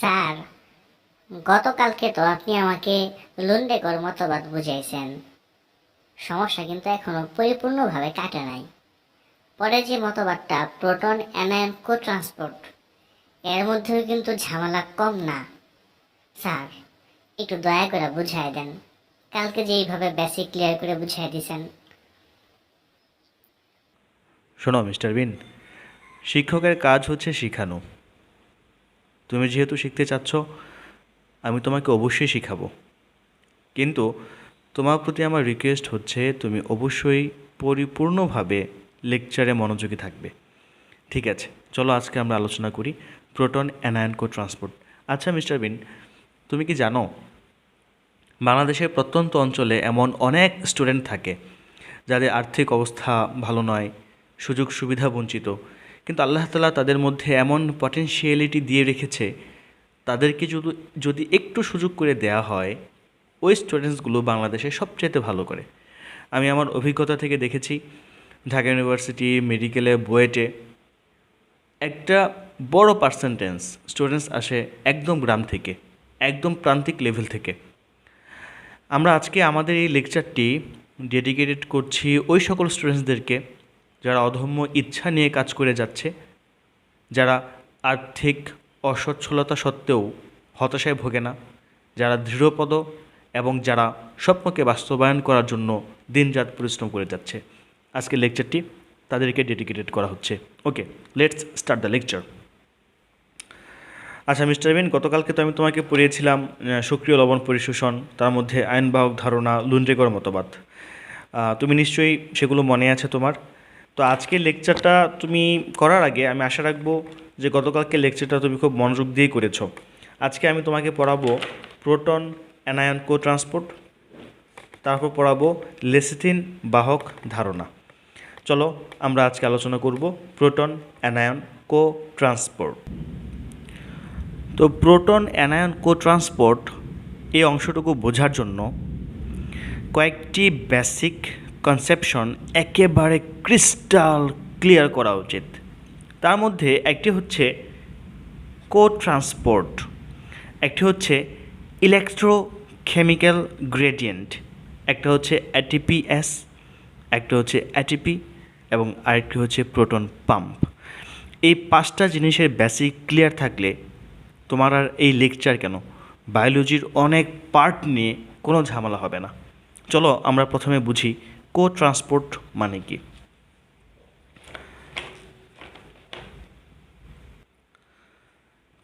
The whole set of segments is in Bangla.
স্যার, গতকালকে তো আপনি আমাকে লুন্ডেকর মতবাদ বুঝাইছেন। সমস্যা কিন্তু এখনো পরিপূর্ণভাবে কাটে নাই। পরে যে মতবাদটা প্রোটন অ্যানায়ন কো ট্রান্সপোর্ট, এর মধ্যেও কিন্তু ঝামেলা কম না। স্যার, একটু দয়া করে বুঝাই দেন। কালকে যে এইভাবে বেসিক ক্লিয়ার করে বুঝাই দিছেন। শোনো মিস্টার বিন, শিক্ষকের কাজ হচ্ছে শেখানো। তুমি যেহেতু শিখতে চাচ্ছ, আমি তোমাকে অবশ্যই শেখাবো। কিন্তু তোমার প্রতি আমার রিকোয়েস্ট হচ্ছে তুমি অবশ্যই পরিপূর্ণভাবে লেকচারে মনোযোগী থাকবে। ঠিক আছে, চলো আজকে আমরা আলোচনা করি প্রোটন অ্যানায়ন কো ট্রান্সপোর্ট। আচ্ছা মিস্টার বিন, তুমি কি জানো বাংলাদেশের প্রত্যন্ত অঞ্চলে এমন অনেক স্টুডেন্ট থাকে যাদের আর্থিক অবস্থা ভালো নয়, সুযোগ সুবিধা বঞ্চিত, কিন্তু আল্লাহ তাআলা তাদের মধ্যে এমন পটেনশিয়ালিটি দিয়ে রেখেছে, তাদেরকে যদি যদি একটু সুযোগ করে দেয়া হয়, ওই স্টুডেন্টসগুলো বাংলাদেশে সবচেয়ে ভালো করে। আমি আমার অভিজ্ঞতা থেকে দেখেছি, ঢাকা ইউনিভার্সিটি, মেডিকেলে, বুয়েটে একটা বড় পার্সেন্টেজ স্টুডেন্টস আসে একদম গ্রাম থেকে, একদম প্রান্তিক লেভেল থেকে। আমরা আজকে আমাদের এই লেকচারটি ডেডিকেটেড করছি ওই সকল স্টুডেন্টসদেরকে যারা অদম্য ইচ্ছা নিয়ে কাজ করে যাচ্ছে, যারা আর্থিক অসচ্ছলতা সত্ত্বেও হতাশায় ভোগে না, যারা দৃঢ়পদ এবং যারা স্বপ্নকে বাস্তবায়ন করার জন্য দিনরাত পরিশ্রম করে যাচ্ছে। আজকে লেকচারটি তাদেরকে ডেডিকেটেড করা হচ্ছে। ওকে, লেটস স্টার্ট দ্য লেকচার। আচ্ছা মিস্টার বিন, গতকালকে তো আমি তোমাকে পড়িয়েছিলাম সক্রিয় লবণ পরিশোষণ, তার মধ্যে আইনবাহক ধারণা, লুন্ড্রেগর মতবাদ। তুমি নিশ্চয়ই সেগুলো মনে আছে তোমার। তো আজকের লেকচারটা তুমি করার আগে আমি আশা রাখবো যে গতকালকে লেকচারটা তুমি খুব মনোযোগ দিয়েই করেছো। আজকে আমি তোমাকে পড়াবো প্রোটন অ্যানায়ন কো ট্রান্সপোর্ট, তারপর পড়াবো লেসিথিন বাহক ধারণা। চলো আমরা আজকে আলোচনা করব প্রোটন অ্যানায়ন কো ট্রান্সপোর্ট। তো প্রোটন অ্যানায়ন কো ট্রান্সপোর্ট এই অংশটুকু বোঝার জন্য কয়েকটি বেসিক কনসেপশন একেবারে ক্রিস্টাল ক্লিয়ার করা উচিত। তার মধ্যে একটি হচ্ছে কো ট্রান্সপোর্ট, একটি হচ্ছে ইলেকট্রোকেমিক্যাল গ্রেডিয়েন্ট, একটা হচ্ছে এটিপিএস, একটা হচ্ছে এটিপি এবং আরেকটি হচ্ছে প্রোটন পাম্প। এই পাঁচটা জিনিসের বেসিক ক্লিয়ার থাকলে তোমার আর এই লেকচার কেন, বায়োলজির অনেক পার্ট নিয়ে কোনো ঝামেলা হবে না। চলো আমরা প্রথমে বুঝি কো ট্রান্সপোর্ট মানে কি।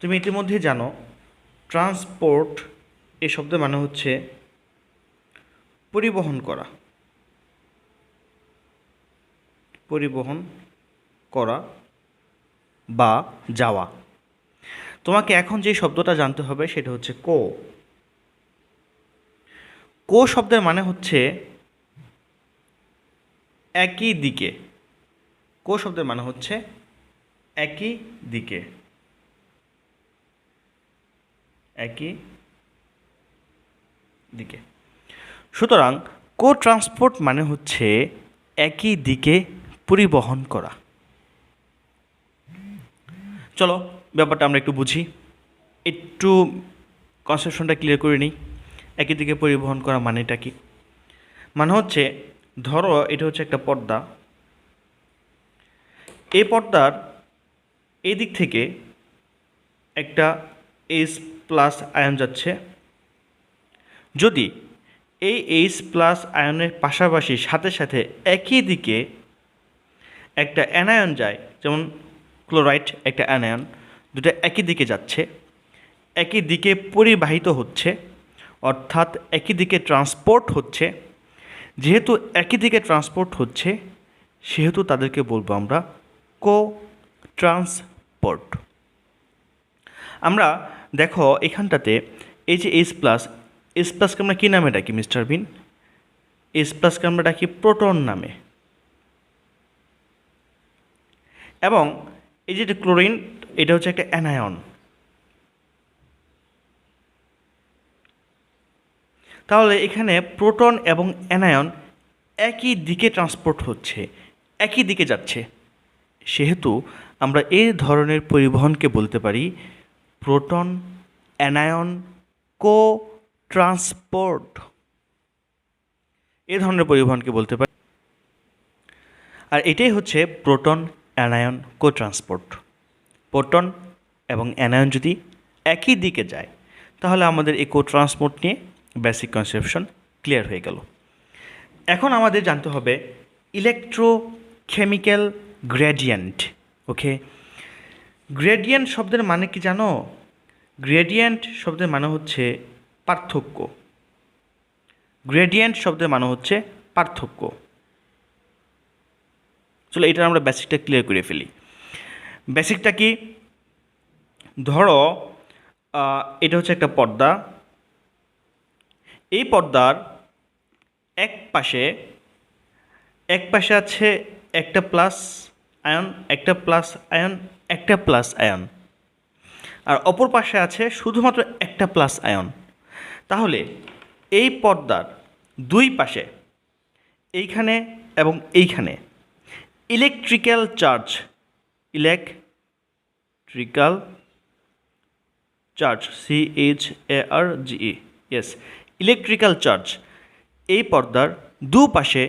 তুমি ইতিমধ্যে জানো ট্রান্সপোর্ট এই শব্দের মানে হচ্ছে পরিবহন করা, পরিবহন করা বা যাওয়া। তোমাকে এখন যে শব্দটা জানতে হবে সেটা হচ্ছে কো। কো শব্দের মানে হচ্ছে একই দিকে। কো শব্দের মানে হচ্ছে একই দিকে, একই দিকে। সুতরাং কো ট্রান্সপোর্ট মানে হচ্ছে একই দিকে পরিবহন করা। চলো ব্যাপারটা আমরা একটু বুঝি, একটু কনসেপশনটা ক্লিয়ার করে নিই। একই দিকে পরিবহন করা মানেটা কি? মানে হচ্ছে ধরো এটা হচ্ছে একটা পর্দা, এই পর্দার এই দিক থেকে একটা এইচ প্লাস আয়ন যাচ্ছে। যদি এই এইচ প্লাস আয়নের পাশাপাশি সাথে সাথে একই দিকে একটা অ্যানায়ন যায়, যেমন ক্লোরাইড একটা অ্যানায়ন, দুটো একই দিকে যাচ্ছে, একই দিকে পরিবাহিত হচ্ছে, অর্থাৎ একই দিকে ট্রান্সপোর্ট হচ্ছে। যেহেতু একই দিকে ট্রান্সপোর্ট হচ্ছে সেহেতু তাদেরকে বলবো আমরা কো ট্রান্সপোর্ট। আমরা দেখো এখানটাতে এই যে এইচ প্লাসকে আমরা কী নামে ডাকি মিস্টার বিন? এইচ প্লাসকে আমরা ডাকি প্রোটন নামে। এবং এই যে ক্লোরিন, এটা হচ্ছে একটা অ্যানায়ন। তাহলে এখানে প্রোটন এবং অ্যানায়ন একই দিকে ট্রান্সপোর্ট হচ্ছে, একই দিকে যাচ্ছে, সেহেতু আমরা এই ধরনের পরিবহনকে বলতে পারি প্রোটন অ্যানায়ন কো ট্রান্সপোর্ট, এ ধরনের পরিবহনকে বলতে পারি। আর এটাই হচ্ছে proton anion co transport. Proton এবং অ্যানায়ন যদি একই দিকে যায় তাহলে আমাদের এই কো ট্রান্সপোর্ট নিয়ে বেসিক কনসেপশন ক্লিয়ার হয়ে গেল। এখন আমাদের জানতে হবে ইলেকট্রোকেমিক্যাল গ্রেডিয়েন্ট। ওকে, গ্রেডিয়েন্ট শব্দের মানে কি জানো? গ্রেডিয়েন্ট শব্দের মানে হচ্ছে পার্থক্য। গ্রেডিয়েন্ট শব্দের মানে হচ্ছে পার্থক্য। চলো এটা আমরা বেসিকটা ক্লিয়ার করে ফেলি। বেসিকটা কি? ধরো এটা হচ্ছে একটা পর্দা। এই পর্দার এক পাশে আছে একটা প্লাস আয়ন, একটা প্লাস আয়ন, একটা প্লাস আয়ন, আর অপর পাশে আছে শুধুমাত্র একটা প্লাস আয়ন। তাহলে এই পর্দার দুই পাশে, এইখানে এবং এইখানে, electrical charge CHARGE, yes, electrical charge, এই পর্দার দুপাশে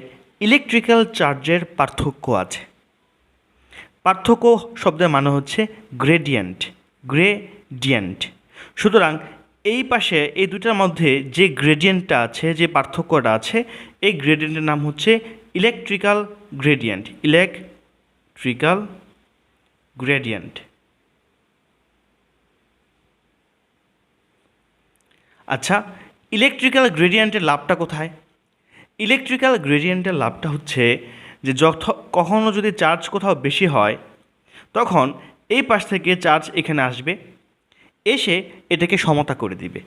ইলেকট্রিক্যাল চার্জের পার্থক্য আছে। পার্থক্য শব্দের মানে হচ্ছে গ্রেডিয়েন্ট। সুতরাং এই পাশে এই দুটার মধ্যে যে গ্রেডিয়েন্টটা আছে, যে পার্থক্যটা আছে, এই গ্রেডিয়েন্টের নাম হচ্ছে ইলেকট্রিক্যাল গ্রেডিয়েন্ট। আচ্ছা, ইলেকট্রিক্যাল গ্রেডিয়েন্টের লাভটা কোথায়? ইলেকট্রিক্যাল গ্রেডিয়েন্টের লাভটা হচ্ছে যে কখনো যদি চার্জ কোথাও বেশি হয় তখন এই পাশ থেকে চার্জ এখানে আসবে, এসে এটাকে সমতা করে দিবে।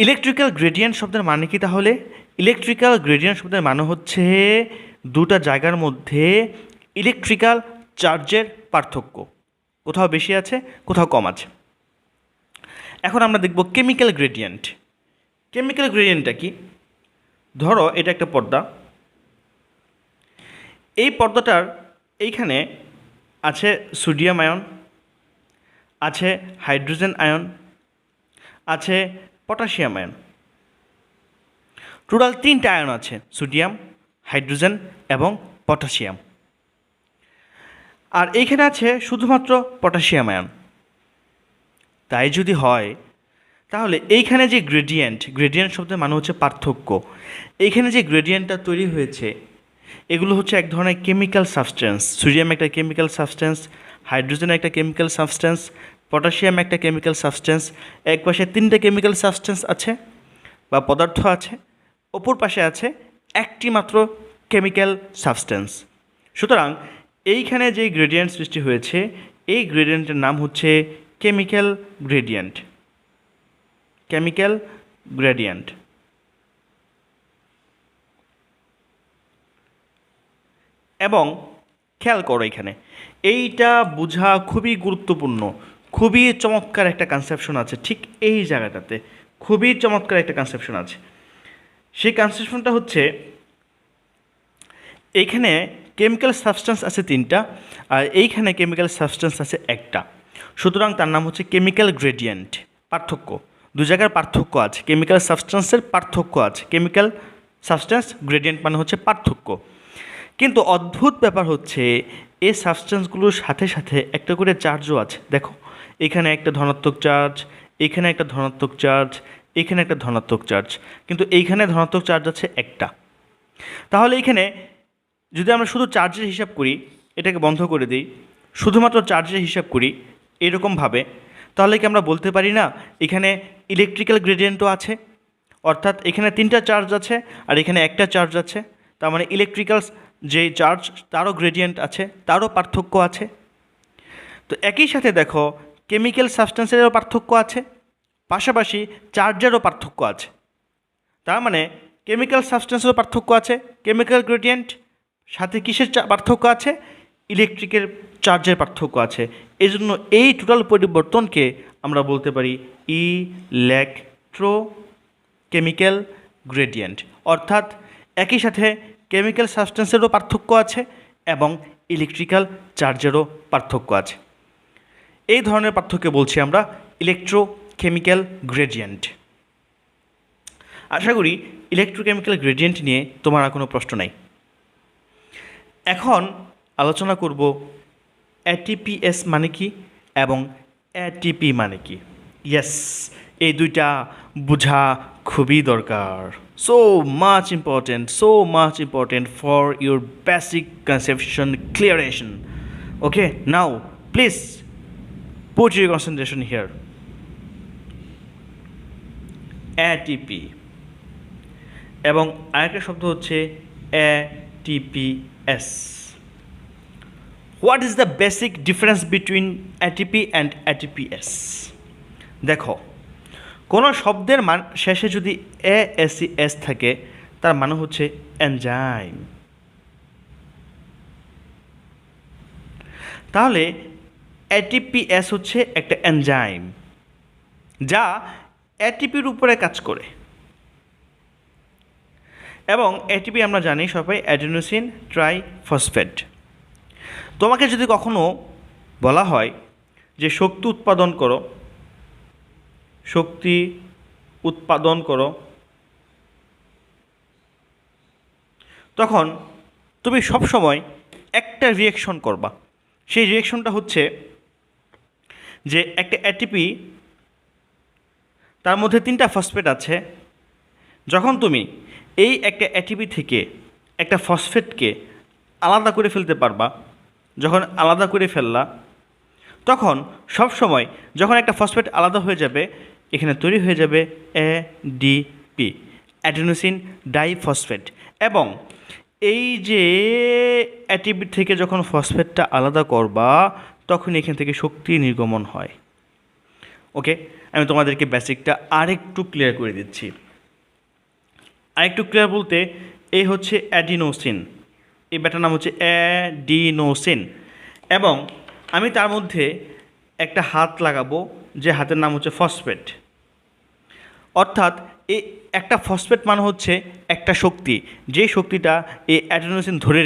ইলেকট্রিক্যাল গ্রেডিয়েন্ট শব্দের মানে কি তাহলে? ইলেকট্রিক্যাল গ্রেডিয়েন্ট শব্দের মানে হচ্ছে দুটা জায়গার মধ্যে ইলেকট্রিক্যাল চার্জের পার্থক্য, কোথাও বেশি আছে, কোথাও কম আছে। এখন আমরা দেখব কেমিক্যাল গ্রেডিয়েন্ট। কেমিক্যাল গ্রেডিয়েন্টটা কি? ধরো এটা একটা পর্দা। এই পর্দাটার এইখানে আছে সোডিয়াম আয়ন, আছে হাইড্রোজেন আয়ন, আছে পটাশিয়াম আয়ন। টোটাল 3টা আয়ন আছে, সোডিয়াম, হাইড্রোজেন এবং পটাশিয়াম। আর এইখানে আছে শুধুমাত্র পটাশিয়াম আয়ন। তাই যদি হয় তাহলে এইখানে যে গ্রেডিয়েন্ট শব্দের মানে হচ্ছে পার্থক্য, এইখানে যে গ্রেডিয়েন্টটা তৈরি হয়েছে এগুলো হচ্ছে এক ধরনের কেমিক্যাল সাবস্টেন্স। সোডিয়াম একটা কেমিক্যাল সাবস্টেন্স, হাইড্রোজেন একটা কেমিক্যাল সাবস্টেন্স, পটাশিয়াম একটা কেমিক্যাল সাবস্টেন্স। এক পাশে 3টে কেমিক্যাল সাবস্টেন্স আছে বা পদার্থ আছে, অপর পাশে আছে একটি মাত্র কেমিক্যাল সাবস্টেন্স। সুতরাং এইখানে যে গ্রেডিয়েন্ট সৃষ্টি হয়েছে এই গ্রেডিয়েন্টের নাম হচ্ছে কেমিক্যাল গ্রেডিয়েন্ট। এবং খেয়াল করো এখানে এইটা বোঝা খুবই গুরুত্বপূর্ণ, খুবই চমৎকার একটা কনসেপশন আছে ঠিক এই জায়গাটাতে, খুবই চমৎকার একটা কনসেপশন আছে। সেই কনসেপশনটা হচ্ছে এইখানে কেমিক্যাল সাবস্টেন্স আছে 3টা আর এইখানে কেমিক্যাল সাবস্টেন্স আছে একটা। সুতরাং তার নাম হচ্ছে কেমিক্যাল গ্রেডিয়েন্ট। পার্থক্য, দু জায়গার পার্থক্য আছে, কেমিক্যাল সাবস্টেন্সের পার্থক্য আছে। কেমিক্যাল সাবস্টেন্স গ্রেডিয়েন্ট মানে হচ্ছে পার্থক্য। কিন্তু অদ্ভুত ব্যাপার হচ্ছে এই সাবস্টেন্সগুলোর সাথে সাথে একটা করে চার্জও আছে। দেখো এখানে একটা ধনাত্মক চার্জ, এখানে একটা ধনাত্মক চার্জ, এখানে একটা ধনাত্মক চার্জ, কিন্তু এইখানে ধনাত্মক চার্জ আছে একটা। তাহলে এইখানে যদি আমরা শুধু চার্জের হিসাব করি, এটাকে বন্ধ করে দিই, শুধুমাত্র চার্জের হিসাব করি এরকমভাবে, তাহলে কি আমরা বলতে পারি না এখানে ইলেকট্রিক্যাল গ্রেডিয়েন্টও আছে? অর্থাৎ এখানে 3টা চার্জ আছে আর এখানে একটা চার্জ আছে, তার মানে ইলেকট্রিক্যাল যে চার্জ তারও গ্রেডিয়েন্ট আছে, তারও পার্থক্য আছে। তো একই সাথে দেখো কেমিক্যাল সাবস্টেন্সেরও পার্থক্য আছে, পাশাপাশি চার্জেরও পার্থক্য আছে। তার মানে কেমিক্যাল সাবস্টেন্সেরও পার্থক্য আছে, কেমিক্যাল গ্রেডিয়েন্ট, সাথে কিসের পার্থক্য আছে? ইলেকট্রিকের চার্জের পার্থক্য আছে। এই জন্য এই টোটাল পরিবর্তনকে আমরা বলতে পারি ইলেকট্রোকেমিক্যাল গ্রেডিয়েন্ট। অর্থাৎ একই সাথে কেমিক্যাল সাবস্টেন্সেরও পার্থক্য আছে এবং ইলেকট্রিক্যাল চার্জেরও পার্থক্য আছে। এই ধরনের পার্থক্য বলছি আমরা কেমিক্যাল গ্রেডিয়েন্ট। আশা করি ইলেকট্রোকেমিক্যাল গ্রেডিয়েন্ট নিয়ে তোমার আর কোনো প্রশ্ন নাই। এখন আলোচনা করব এটিপিএস মানে কি এবং এটিপি মানে কি। ইয়েস, এই দুইটা বোঝা খুবই দরকার। So much important for your basic conception clearation. Okay, now please put your concentration here. ATP এবং আরেকটা শব্দ হচ্ছে ATPase. What is the basic difference between ATP and ATPase? দেখো, কোনো শব্দের শেষে যদি এএসিএস থাকে তার মানে হচ্ছে এনজাইম। তাহলে এটিপিএস হচ্ছে একটা এনজাইম যা এটিপির উপরে কাজ করে। এবং এটিপি আমরা জানি সবাই অ্যাডিনোসিন ট্রাইফসফেট। তোমাকে যদি কখনো বলা হয় যে শক্তি উৎপাদন করো, তখন তুমি সবসময় একটা রিয়েকশন করবা। সেই রিয়েকশনটা হচ্ছে যে একটা এটিপি, তার মধ্যে 3টা ফসফেট আছে। যখন তুমি এই একটা এটিপি থেকে একটা ফসফেটকে আলাদা করে ফেলতে পারবা, যখন আলাদা করে ফেললা, তখন সবসময় যখন একটা ফসফেট আলাদা হয়ে যাবে এখানে তৈরি হয়ে যাবে এডিপি, অ্যাডিনোসিন ডাইফসফেট। এবং এই যে এটিপি থেকে যখন ফসফেটটা আলাদা করবা তখন এখান থেকে শক্তি নির্গমন হয়। ওকে, আমি তোমাদেরকে বেসিকটা আরেকটু ক্লিয়ার করে দিচ্ছি। আরেকটু ক্লিয়ার বলতে এই হচ্ছে অ্যাডিনোসিন, এই ব্যাটার নাম হচ্ছে অ্যাডিনোসিন। এবং আমি তার মধ্যে একটা হাত লাগাবো যে হাতের নাম হচ্ছে ফসফেট। অর্থাৎ এই একটা ফসফেট মানে হচ্ছে একটা শক্তি, যে শক্তিটা এই অ্যাডিনোসিন ধরে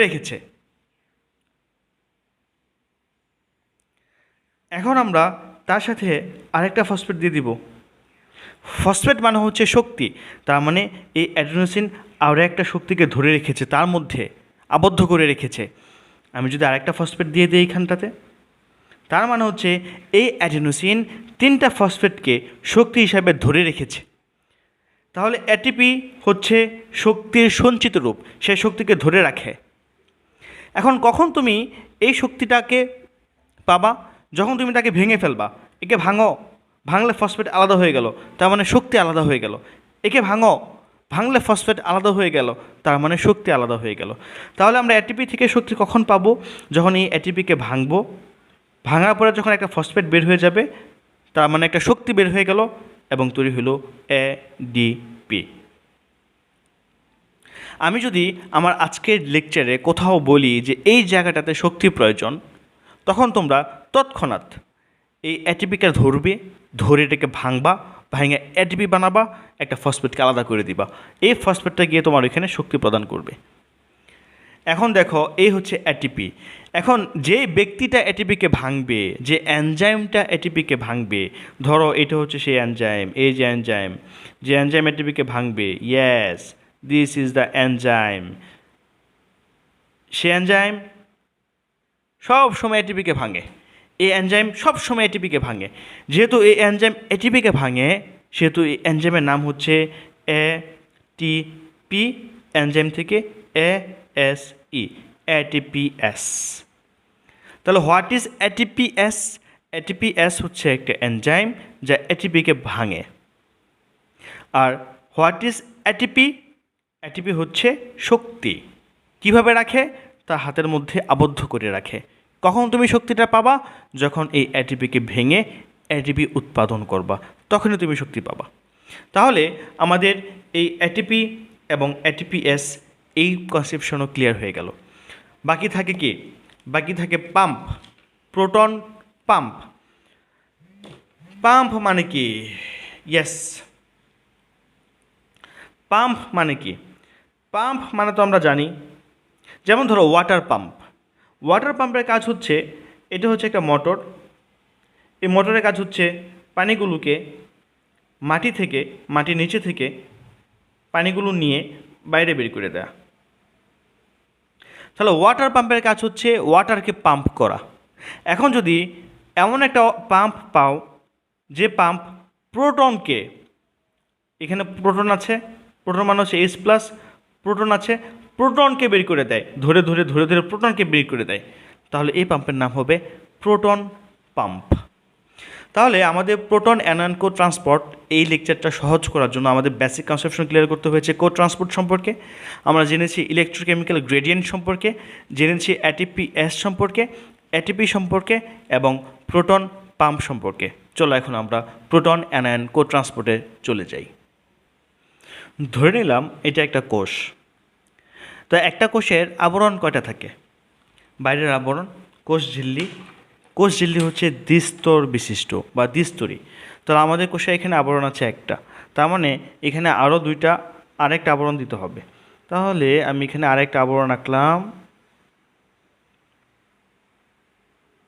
রেখেছে। এখন আমরা তার সাথে আরেকটা ফসফেট দিয়ে দিব। ফসফেট মানে হচ্ছে শক্তি, তার মানে এই অ্যাডিনোসিন আরও একটা শক্তিকে ধরে রেখেছে, তার মধ্যে আবদ্ধ করে রেখেছে। আমি যদি আরেকটা ফসফেট দিয়ে দিই এইখানটাতে, তার মানে হচ্ছে এই অ্যাডিনোসিন 3টা ফসফেটকে শক্তি হিসাবে ধরে রেখেছে। তাহলে এটিপি হচ্ছে শক্তির সঞ্চিত রূপ, সেই শক্তিকে ধরে রাখে। এখন কখন তুমি এই শক্তিটাকে পাবা? যখন তুমি তাকে ভেঙে ফেলবা। একে ভাঙলে ফসফেট আলাদা হয়ে গেল, তার মানে শক্তি আলাদা হয়ে গেল। একে ভাঙলে ফসফেট আলাদা হয়ে গেল, তার মানে শক্তি আলাদা হয়ে গেল। তাহলে আমরা এটিপি থেকে শক্তি কখন পাবো? যখন এই এটিপিকে ভাঙবো, ভাঙার পরে যখন একটা ফসফেট বের হয়ে যাবে, তার মানে একটা শক্তি বের হয়ে গেল এবং তৈরি হলো এডিপি। আমি যদি আমার আজকের লেকচারে কোথাও বলি যে এই জায়গাটাতে শক্তি প্রয়োজন, তখন তোমরা তৎক্ষণাৎ এই এটিপিকে ধরে এটাকে ভেঙে এটিপি বানাবা, একটা ফসফেটকে আলাদা করে দিবা। এই ফসফেটটা গিয়ে তোমার এখানে শক্তি প্রদান করবে। এখন দেখো, এই হচ্ছে এটিপি। এখন যে ব্যক্তিটা এটিপিকে ভাঙবে, যে এনজাইমটা এটিপিকে ভাঙবে, ধরো এটা হচ্ছে সেই এনজাইম, এই যে এনজাইম এটিপিকে ভাঙবে, yes, this is the enzyme. Say enzyme সব সময় এটিপিকে ভাঙে, এই এনজাইম সব সময় এটিপিকে ভাঙে। যেহেতু এই এনজাইম এটিপিকে ভাঙে, সেহেতু এই এনজাইমের নাম হচ্ছে এটিপি, এনজাইম থেকে এএসই, এটিপিএস। তাহলে হোয়াট ইজ এটিপিএস? এটিপিএস হচ্ছে একটা এনজাইম যা এটিপিকে ভাঙে। আর হোয়াট ইজ এটিপি? এটিপি হচ্ছে শক্তি। কিভাবে রাখে? তা হাতের মধ্যে আবদ্ধ করে রাখে। কখন তুমি শক্তিটা পাবা? যখন এই এটিপিকে ভেঙে এটিপি উৎপাদন করবা, তখনই তুমি শক্তি পাবা। তাহলে আমাদের এই এটিপি এবং এটিপিএস এই কনসেপশনও ক্লিয়ার হয়ে গেল। বাকি থাকে কি? বাকি থাকে পাম্প, প্রোটন পাম্প। পাম্প মানে কি? ইয়েস, পাম্প মানে কি? পাম্প মানে তো আমরা জানি, যেমন ধরো ওয়াটার পাম্প। ওয়াটার পাম্পের কাজ হচ্ছে, এটা হচ্ছে একটা মোটর। এই মোটরের কাজ হচ্ছে পানিগুলোকে মাটির নিচে থেকে পানিগুলো নিয়ে বাইরে বের করে দেয়া। তাহলে ওয়াটার পাম্পের কাজ হচ্ছে ওয়াটারকে পাম্প করা। এখন যদি এমন একটা পাম্প পাও যে পাম্প প্রোটনকে, এখানে প্রোটন আছে, প্রোটন মানে হচ্ছে H+, প্রোটন আছে, প্রোটনকে বের করে দেয়, ধরে ধরে ধরে ধরে প্রোটনকে বের করে দেয়, তাহলে এই পাম্পের নাম হবে প্রোটন পাম্প। তাহলে আমাদের প্রোটন অ্যানায়ন কো ট্রান্সপোর্ট এই লেকচারটা সহজ করার জন্য আমাদের বেসিক কনসেপশন ক্লিয়ার করতে হয়েছে কো ট্রান্সপোর্ট সম্পর্কে, আমরা জেনেছি ইলেকট্রোকেমিক্যাল গ্রেডিয়েন্ট সম্পর্কে, জেনেছি ATPS সম্পর্কে, এটিপি সম্পর্কে এবং প্রোটন পাম্প সম্পর্কে। চলো এখন আমরা প্রোটন অ্যানায়ন কো ট্রান্সপোর্টে চলে যাই। ধরে নিলাম এটা একটা কোষ। তো একটা কোষের আবরণ কয়টা থাকে? বাইরের আবরণ কোষ ঝিল্লি হচ্ছে দ্বিস্তর বিশিষ্ট বা দ্বিস্তরী। তাহলে আমাদের কোষে এখানে আবরণ আছে একটা, তার মানে এখানে আরও আরেকটা আবরণ দিতে হবে। তাহলে আমি এখানে আরেকটা আবরণ আঁকলাম,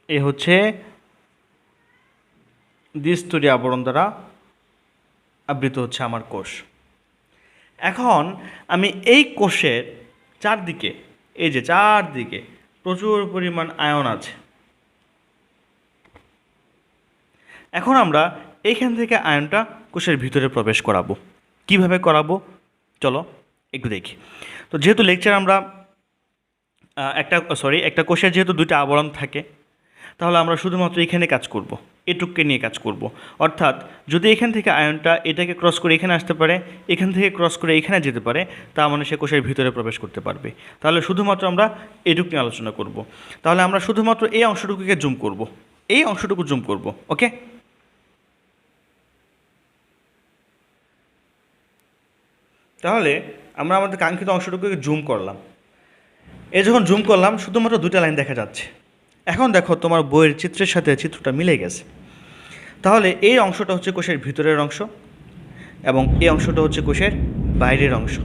এ হচ্ছে দ্বিস্তরী আবরণ দ্বারা আবৃত হচ্ছে আমার কোষ। এখন আমি এই কোষের চারদিকে, এই যে চারদিকে প্রচুর পরিমাণ আয়ন আছে। এখন আমরা এইখান থেকে আয়নটা কোষের ভিতরে প্রবেশ করাবো। কিভাবে করাবো চলো একটু দেখি। তো যেহেতু লেকচার আমরা একটা কোষের যেহেতু দুইটা আবরণ থাকে, তাহলে আমরা শুধুমাত্র এখানে কাজ করব, এটুককে নিয়ে কাজ করব। অর্থাৎ যদি এখান থেকে আয়নটা এটাকে ক্রস করে এখানে আসতে পারে, এখান থেকে ক্রস করে এখানে যেতে পারে, তার মানে সে কোষের ভিতরে প্রবেশ করতে পারবে। তাহলে শুধুমাত্র আমরা এটুক নিয়ে আলোচনা করব। তাহলে আমরা শুধুমাত্র এই অংশটুকুকে জুম করব, এই অংশটুকু জুম করব। ওকে, তাহলে আমরা আমাদের কাঙ্ক্ষিত অংশটুকুকে জুম করলাম। যখন জুম করলাম শুধুমাত্র দুটো লাইন দেখা যাচ্ছে। এখন দেখো তোমার বইয়ের চিত্রের সাথে চিত্রটা মিলে গেছে। তাহলে এই অংশটা হচ্ছে কোষের ভিতরের অংশ এবং এই অংশটা হচ্ছে কোষের বাইরের অংশ।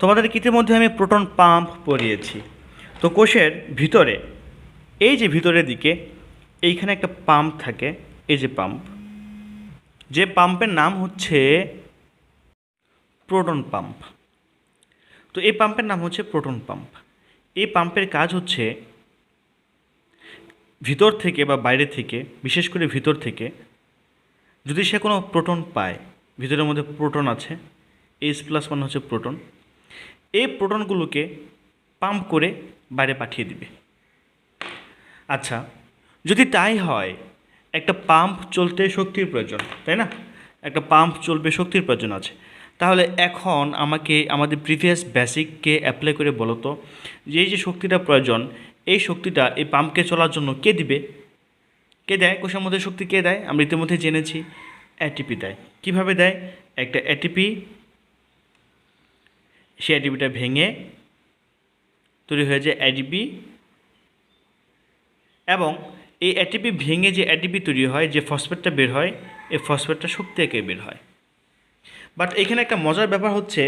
তোমাদের ইতিমধ্যে আমি প্রোটন পাম্প পড়িয়েছি। তো কোষের ভিতরে, এই যে ভিতরের দিকে এইখানে একটা পাম্প থাকে, এই যে পাম্প, যে পাম্পের নাম হচ্ছে প্রোটন পাম্প। তো এই পাম্পের নাম হচ্ছে প্রোটন পাম্প। এই পাম্পের কাজ হচ্ছে ভিতর থেকে বা বাইরে থেকে, বিশেষ করে ভিতর থেকে যদি সে কোনো প্রোটন পায়, ভিতরের মধ্যে প্রোটন আছে, H+ মানে হচ্ছে প্রোটন, এই প্রোটনগুলোকে পাম্প করে বাইরে পাঠিয়ে দিবে। আচ্ছা, যদি তাই হয়, একটা পাম্প চলতে শক্তির প্রয়োজন, তাই না? একটা পাম্প চলবে, শক্তির প্রয়োজন আছে। তাহলে এখন আমাকে আমাদের প্রিভিয়াস বেসিককে অ্যাপ্লাই করে বলো তো, যে এই যে শক্তিটা প্রয়োজন, এই শক্তিটা এই পাম্পকে চলার জন্য কে দিবে? কে দেয়? কোষের মধ্যে শক্তি কে দেয়? আমরা ইতিমধ্যে জেনেছি ATP দেয়। কিভাবে দেয়? একটা ATP, সেই ATPটা ভেঙে তৈরি হয়ে যায় ADP, এবং এই ATP ভেঙে যে ATP তৈরি হয়, যে ফসফেটটা বের হয়, এই ফসফেটটা শক্তি থেকে বের হয়। বাট এখানে একটা মজার ব্যাপার হচ্ছে,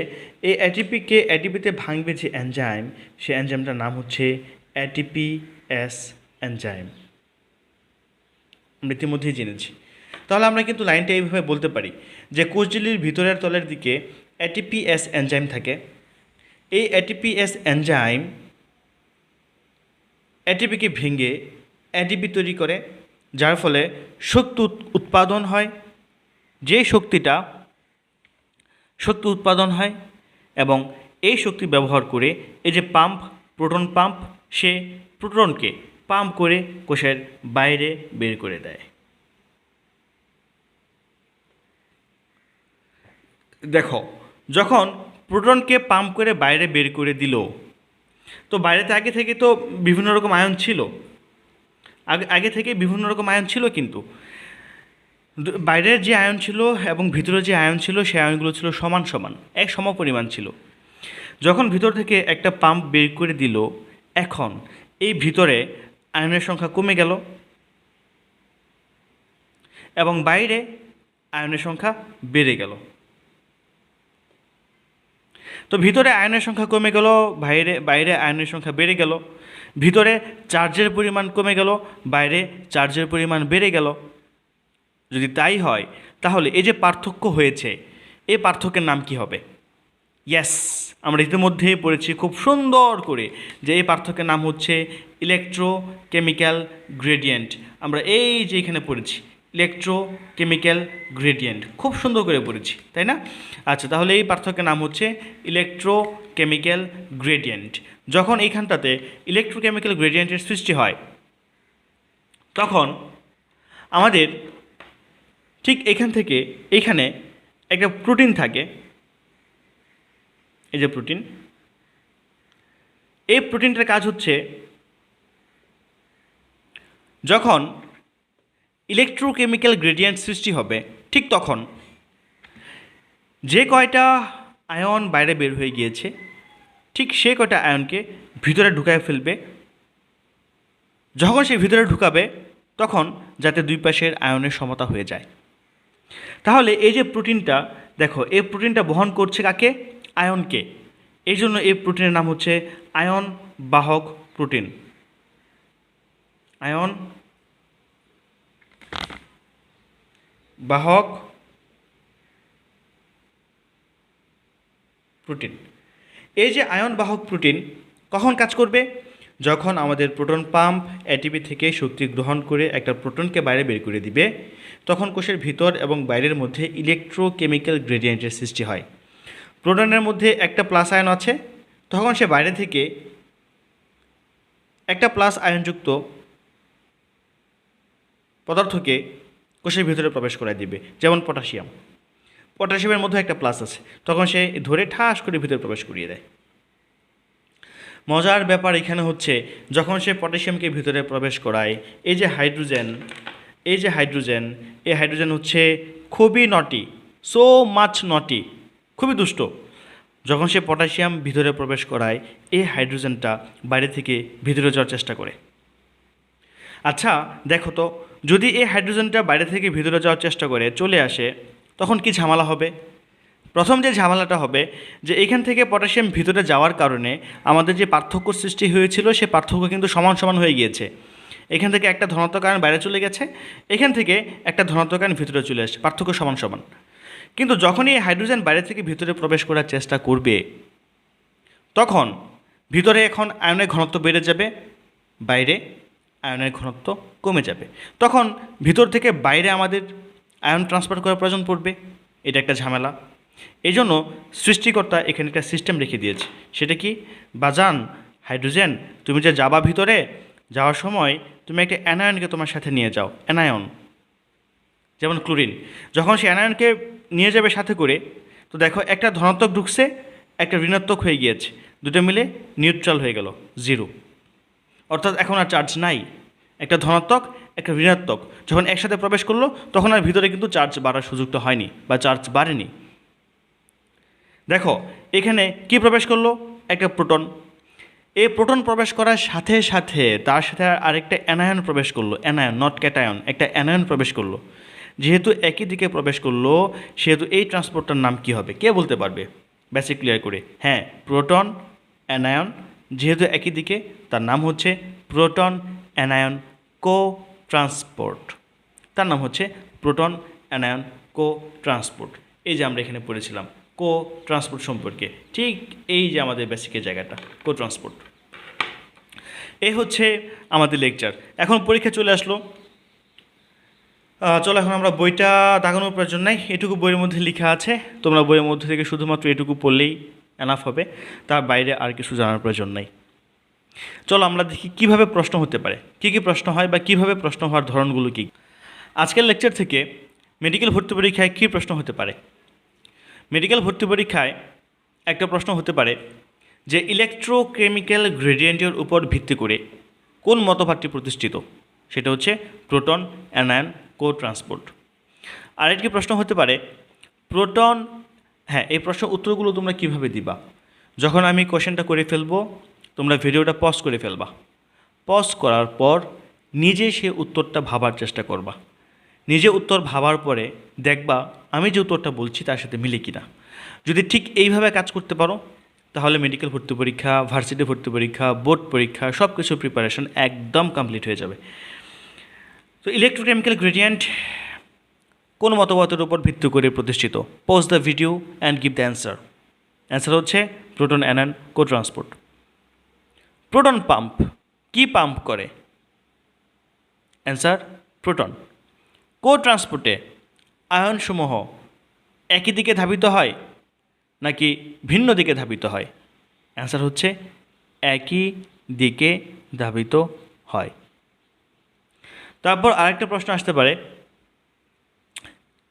এই ATPতে ভাঙবে যে এনজাইম, সেই এনজাইমটার নাম হচ্ছে ATPase এনজাইম। আমরা ইতিমধ্যেই জেনেছি। তাহলে আমরা কিন্তু লাইনটা এইভাবে বলতে পারি যে কোষঝিল্লির ভিতরের তলের দিকে ATPase এনজাইম থাকে। এই ATPase এনজাইম ATPকে ভেঙে ADP তৈরি করে, যার ফলে শক্তি উৎপাদন হয়। যে শক্তি উৎপাদন হয় এবং এই শক্তি ব্যবহার করে এই যে পাম্প, প্রোটন পাম্প, সে প্রোটনকে পাম্প করে কোষের বাইরে বের করে দেয়। দেখো, যখন প্রোটনকে পাম্প করে বাইরে বের করে দিল, তো বাইরেতে আগে থেকে তো বিভিন্ন রকম আয়ন ছিল, আগে থেকে বিভিন্ন রকম আয়ন ছিল, কিন্তু বাইরের যে আয়ন ছিল এবং ভিতরে যে আয়ন ছিল, সেই আয়নগুলো ছিল সমান সমান, এক সমপরিমাণ ছিল। যখন ভিতর থেকে একটা পাম্প বের করে দিল, এখন এই ভিতরে আয়নের সংখ্যা কমে গেল এবং বাইরে আয়নের সংখ্যা বেড়ে গেল। তো ভিতরে আয়নের সংখ্যা কমে গেল, বাইরে আয়নের সংখ্যা বেড়ে গেল। ভিতরে চার্জের পরিমাণ কমে গেল, বাইরে চার্জের পরিমাণ বেড়ে গেল। যদি তাই হয় তাহলে এই যে পার্থক্য হয়েছে, এই পার্থক্যের নাম কি হবে? ইয়েস, আমরা ইতিমধ্যেই পড়েছি খুব সুন্দর করে যে এই পার্থক্যের নাম হচ্ছে ইলেকট্রোকেমিক্যাল গ্রেডিয়েন্ট। আমরা এই যে এখানে পড়েছি ইলেকট্রোকেমিক্যাল গ্রেডিয়েন্ট, খুব সুন্দর করে পড়েছি, তাই না? আচ্ছা, তাহলে এই পার্থক্যের নাম হচ্ছে ইলেকট্রোকেমিক্যাল গ্রেডিয়েন্ট। যখন এইখানটাতে ইলেকট্রোকেমিক্যাল গ্রেডিয়েন্টের সৃষ্টি হয় তখন আমাদের ঠিক এখান থেকে এইখানে একটা প্রোটিন থাকে, এই যে প্রোটিন, এই প্রোটিনটার কাজ হচ্ছে যখন ইলেকট্রোকেমিক্যাল গ্রেডিয়েন্ট সৃষ্টি হবে ঠিক তখন যে কয়টা আয়ন বাইরে বের হয়ে গিয়েছে ঠিক সে কয়টা আয়নকে ভিতরে ঢুকায় ফেলবে। যখন সে ভিতরে ঢুকাবে তখন যাতে দুই পাশের আয়নের সমতা হয়ে যায়। তাহলে এই যে প্রোটিনটা দেখো, এই প্রোটিনটা বহন করছে কাকে? আয়নকে। এই জন্য এই প্রোটিনের নাম হচ্ছে আয়ন বাহক প্রোটিন। আয়ন বাহক প্রোটিন। এই যে আয়ন বাহক প্রোটিন কখন কাজ করবে? যখন আমাদের প্রোটন পাম্প এটিপি থেকে শক্তি গ্রহণ করে একটা প্রোটনকে বাইরে বের করে দিবে, তখন কোষের ভিতর এবং বাইরের মধ্যে ইলেকট্রোকেমিক্যাল গ্রেডিয়েন্টের সৃষ্টি হয়। প্রোটনের মধ্যে একটা প্লাস আয়ন আছে, তখন সে বাইরে থেকে একটা প্লাস আয়নযুক্ত পদার্থকে কোষের ভিতরে প্রবেশ করায় দিবে, যেমন পটাশিয়াম। পটাশিয়ামের মধ্যে একটা প্লাস আছে, তখন সে ধরে ঠাস করে ভিতরে প্রবেশ করিয়ে দেয়। মজার ব্যাপার এখানে হচ্ছে যখন সে পটাশিয়ামকে ভিতরে প্রবেশ করায়, এই যে হাইড্রোজেন, এই হাইড্রোজেন হচ্ছে খুবই নটি, সো মাচ নটি, খুবই দুষ্ট। যখন সে পটাশিয়াম ভিতরে প্রবেশ করায়, এই হাইড্রোজেনটা বাইরে থেকে ভিতরে যাওয়ার চেষ্টা করে। আচ্ছা দেখো তো, যদি এই হাইড্রোজেনটা বাইরে থেকে ভিতরে যাওয়ার চেষ্টা করে চলে আসে, তখন কি ঝামেলা হবে? প্রথম যে ঝামেলাটা হবে যে এখান থেকে পটাশিয়াম ভিতরে যাওয়ার কারণে আমাদের যে পার্থক্য সৃষ্টি হয়েছিল সে পার্থক্য কিন্তু সমান সমান হয়ে গিয়েছে। এখান থেকে একটা ধনাত্মক আয়ন বাইরে চলে গেছে, এখান থেকে একটা ধনাত্মক আয়ন ভিতরে চলে আসছে, পার্থক্য সমান সমান। কিন্তু যখনই এই হাইড্রোজেন বাইরে থেকে ভিতরে প্রবেশ করার চেষ্টা করবে, তখন ভিতরে এখন আয়নের ঘনত্ব বেড়ে যাবে, বাইরে আয়নের ঘনত্ব কমে যাবে। তখন ভিতর থেকে বাইরে আমাদের আয়ন ট্রান্সফার করার প্রয়োজন পড়বে, এটা একটা ঝামেলা। এই জন্য সৃষ্টিকর্তা এখানে একটা সিস্টেম রেখে দিয়েছে। সেটা কি? বাজান হাইড্রোজেন, তুমি যে যাবা ভিতরে, যাওয়ার সময় তুমি একটা অ্যানায়নকে তোমার সাথে নিয়ে যাও, অ্যানায়ন, যেমন ক্লোরিন। যখন সে অ্যানায়নকে নিয়ে যাবে সাথে করে, তো দেখো একটা ধনাত্মক ঢুকছে, একটা ঋণাত্মক হয়ে গিয়েছে, দুটো মিলে নিউট্রাল হয়ে গেল, জিরো। অর্থাৎ এখন আর চার্জ নাই, একটা ধনাত্মক একটা ঋণাত্মক যখন একসাথে প্রবেশ করলো তখন আর ভিতরে কিন্তু চার্জ বাড়ার সুযোগটা হয়নি বা চার্জ বাড়েনি। দেখো এখানে কি প্রবেশ করলো? একটা প্রোটন। এই প্রোটন প্রবেশ করার সাথে সাথে তার সাথে আরেকটা অ্যানায়ন প্রবেশ করলো, অ্যানায়ন নট ক্যাটায়ন, একটা অ্যানায়ন প্রবেশ করলো। যেহেতু একই দিকে প্রবেশ করলো সেহেতু এই ট্রান্সপোর্টটার নাম কি হবে? কে বলতে পারবে বেসিক ক্লিয়ার করে? হ্যাঁ, প্রোটন অ্যানায়ন। যেহেতু একই দিকে তার নাম হচ্ছে প্রোটন অ্যানায়ন কো ট্রান্সপোর্ট। তার নাম হচ্ছে প্রোটন অ্যানায়ন কো ট্রান্সপোর্ট। এই যে আমরা এখানে পড়েছিলাম কো ট্রান্সপোর্ট সম্পর্কে, ঠিক এই যে আমাদের বেসিকের জায়গাটা কো ট্রান্সপোর্ট। এই হচ্ছে আমাদের লেকচার। এখন পরীক্ষা চলে আসলো, চলো এখন আমরা বইটা দাগানোর প্রয়োজন নাই, এটুকু বইয়ের মধ্যে লেখা আছে, তোমরা বইয়ের মধ্যে থেকে শুধুমাত্র এটুকু পড়লেই এনাফ হবে, তার বাইরে আর কিছু জানার প্রয়োজন নাই। চলো আমরা দেখি কিভাবে প্রশ্ন হতে পারে, কী কী প্রশ্ন হয় বা কিভাবে প্রশ্ন হওয়ার ধরনগুলো কী। আজকের লেকচার থেকে মেডিকেল ভর্তি পরীক্ষায় কী প্রশ্ন হতে পারে? মেডিকেল ভর্তি পরীক্ষায় একটা প্রশ্ন হতে পারে যে ইলেকট্রোকেমিক্যাল গ্রেডিয়েন্টের উপর ভিত্তি করে কোন মতবাদটি প্রতিষ্ঠিত? সেটা হচ্ছে প্রোটন অ্যানায়ন কো ট্রান্সপোর্ট। আরেকটি প্রশ্ন হতে পারে প্রোটন, হ্যাঁ এই প্রশ্নের উত্তরগুলো তোমরা কিভাবে দিবা? যখন আমি কোশ্চেনটা করে ফেলবো তোমরা ভিডিওটা পজ করে ফেলবা, পজ করার পর নিজে সে উত্তরটা ভাবার চেষ্টা করবা। নিজে উত্তর ভাবার পরে দেখবা আমি যে উত্তরটা বলছি তার সাথে মিলে কিনা। যদি ঠিক এইভাবে কাজ করতে পারো তাহলে মেডিকেল ভর্তি পরীক্ষা, ভার্সিটি ভর্তি পরীক্ষা, বোর্ড পরীক্ষা সব কিছু প্রিপারেশন একদম কমপ্লিট হয়ে যাবে। তো ইলেকট্রোকেমিক্যাল গ্রেডিয়েন্ট কোন মতবাদের উপর ভিত্তি করে প্রতিষ্ঠিত? Pause the video and give the answer. Answer হচ্ছে proton anion co transport. Proton pump কি পাম্প করে? Answer proton. কো ট্রান্সপোর্টে আয়নসমূহ একই দিকে ধাবিত হয় নাকি ভিন্ন দিকে ধাবিত হয়? অ্যান্সার হচ্ছে একই দিকে ধাবিত হয়। তারপর আরেকটা প্রশ্ন আসতে পারে,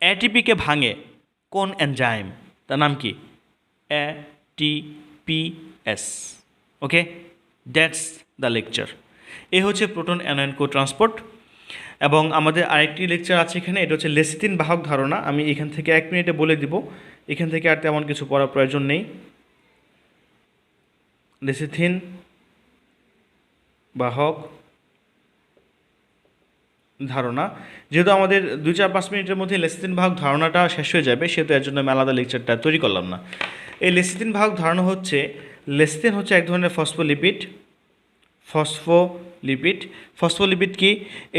এটিপিকে ভাঙে কোন এনজাইম? তার নাম কি? ATPase। Okay, that's the lecture. এ হচ্ছে প্রোটন অ্যানায়ন কো ট্রান্সপোর্ট। এবং আমাদের আরেকটি লেকচার আছে এখানে, এটা হচ্ছে লেসিথিন বাহক ধারণা। আমি এখান থেকে 1 মিনিটে বলে দিব, এখান থেকে আর তেমন কিছু পড়ার প্রয়োজন নেই। লেসিথিন বাহক ধারণা, যেহেতু আমাদের 2-4-5 মিনিটের মধ্যে লেসিথিন বাহক ধারণাটা শেষ হয়ে যাবে, সেহেতু এর জন্য আমি আলাদা লেকচারটা তৈরি করলাম না। এই লেসিথিন বাহক ধারণা হচ্ছে, লেসিথিন হচ্ছে এক ধরনের ফসফোলিপিড। ফসফোলিপিড কি,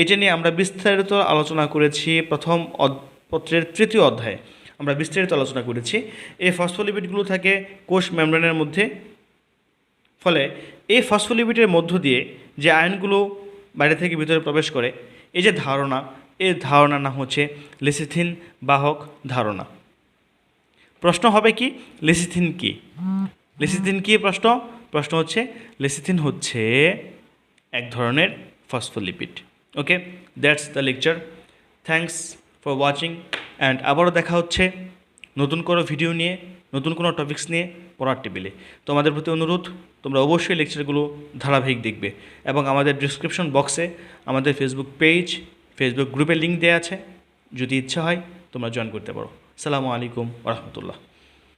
এটা নিয়ে আমরা বিস্তারিত আলোচনা করেছি প্রথম পত্রের 3য় অধ্যায়ে আমরা বিস্তারিত আলোচনা করেছি। এই ফসফোলিপিডগুলো থাকে কোষ মেমব্রেনের মধ্যে। ফলে এই ফসফোলিপিডের মধ্য দিয়ে যে আয়নগুলো বাইরে থেকে ভিতরে প্রবেশ করে, এই যে ধারণা, এই ধারণার নাম হচ্ছে লেসিথিন বাহক ধারণা। প্রশ্ন হবে কি, লেসিথিন কি? লেসিথিন কি? প্রশ্ন হচ্ছে লেসিথিন হচ্ছে এক ধরনের phospholipid. Okay, that's the lecture. Thanks for watching and আবারও দেখা হচ্ছে নতুন কোনো ভিডিও নিয়ে, নতুন কোনো টপিকস নিয়ে পড়ার টেবিলে। তোমাদের প্রতি অনুরোধ, তোমরা অবশ্যই লেকচারগুলো ধারাবাহিক দেখবে এবং আমাদের ডিসক্রিপশন বক্সে আমাদের ফেসবুক পেজ, ফেসবুক গ্রুপের লিঙ্ক দেওয়া আছে, যদি ইচ্ছা হয় তোমরা জয়েন করতে পারো। আসসালামু আলাইকুম ওয়া রাহমাতুল্লাহ।